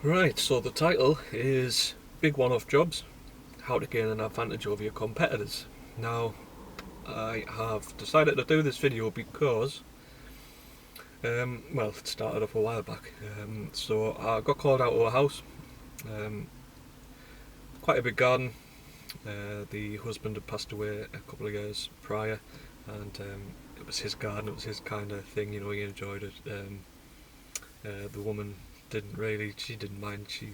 Right, so the title is Big One-Off Jobs, How to Gain an Advantage Over Your Competitors. Now, I have decided to do this video because, well, it started off a while back. So I got called out to a house, um, quite a big garden. The husband had passed away a couple of years prior, and it was his garden, it was his kind of thing, he enjoyed it. The woman she didn't mind, she,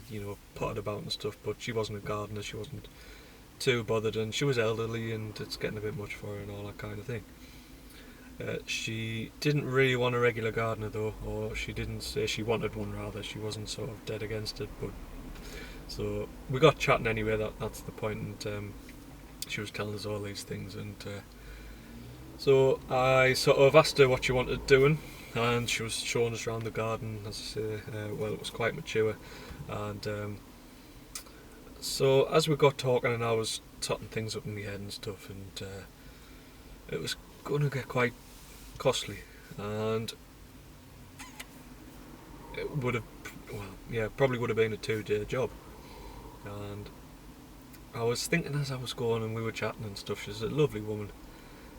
potted about and stuff, but she wasn't a gardener, she wasn't too bothered, and she was elderly and it's getting a bit much for her and all that kind of thing. She didn't really want a regular gardener though, or she didn't say she wanted one rather, she wasn't sort of dead against it, but so we got chatting anyway, that's the point, and she was telling us all these things, and so I sort of asked her what she wanted doing, and she was showing us around the garden. As I say, well, it was quite mature, and so as we got talking, and I was totting things up in my head and stuff, and it was going to get quite costly, and it would have, well, yeah, probably would have been a 2-day job, and I was thinking as I was going and we were chatting and stuff, she's a lovely woman.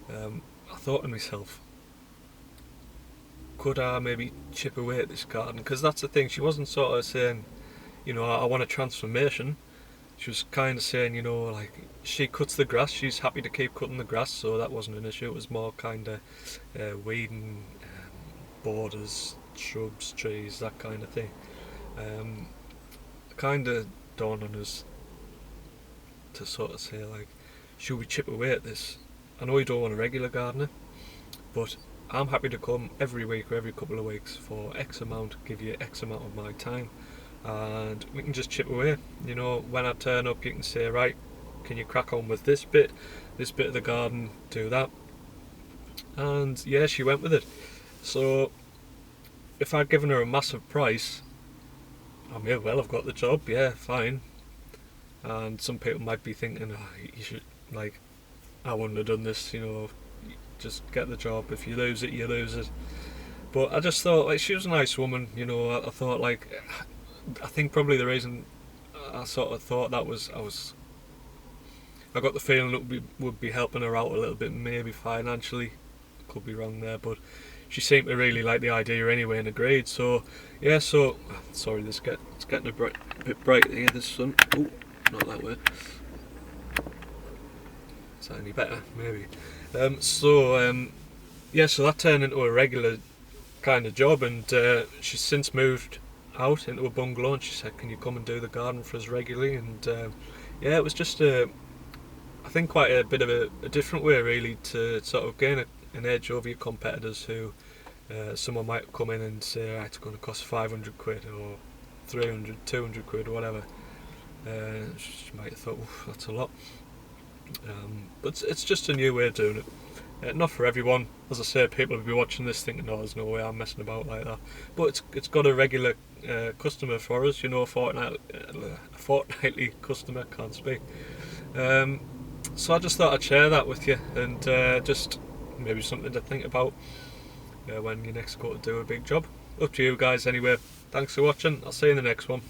I thought to myself, could I maybe chip away at this garden? Because that's the thing, she wasn't sort of saying, I want a transformation. She was kind of saying, like, she cuts the grass, she's happy to keep cutting the grass, so that wasn't an issue. It was more kind of weeding, borders, shrubs, trees, that kind of thing. Kind of dawned on us to sort of say, like, should we chip away at this? I know you don't want a regular gardener, but I'm happy to come every week or every couple of weeks for X amount, give you X amount of my time, and we can just chip away. When I turn up, you can say, right, can you crack on with this bit of the garden, do that. And yeah, she went with it. So if I'd given her a massive price, I may well have got the job, yeah, fine. And some people might be thinking, oh, you should, like, I wouldn't have done this, just get the job. If you lose it, you lose it. But I just thought, like, she was a nice woman, I thought, like, I think probably the reason I sort of thought that was, I got the feeling it would be helping her out a little bit, maybe financially. Could be wrong there, but she seemed to really like the idea anyway and agreed. So yeah, sorry, it's getting a bit bright here, this sun. Oh, not that way. Is that any better? Maybe. Yeah, so that turned into a regular kind of job, and she's since moved out into a bungalow, and she said, can you come and do the garden for us regularly? And yeah, it was just I think quite a bit of a different way really to sort of gain an edge over your competitors who someone might come in and say, it's going to cost 500 quid or 300, 200 quid or whatever. She might have thought, that's a lot. But it's just a new way of doing it. Not for everyone. As I say, people will be watching this thinking, no, there's no way I'm messing about like that. But it's got a regular customer for us, a fortnightly customer, can't speak. So I just thought I'd share that with you, and just maybe something to think about when you next go to do a big job. Up to you guys anyway. Thanks for watching. I'll see you in the next one.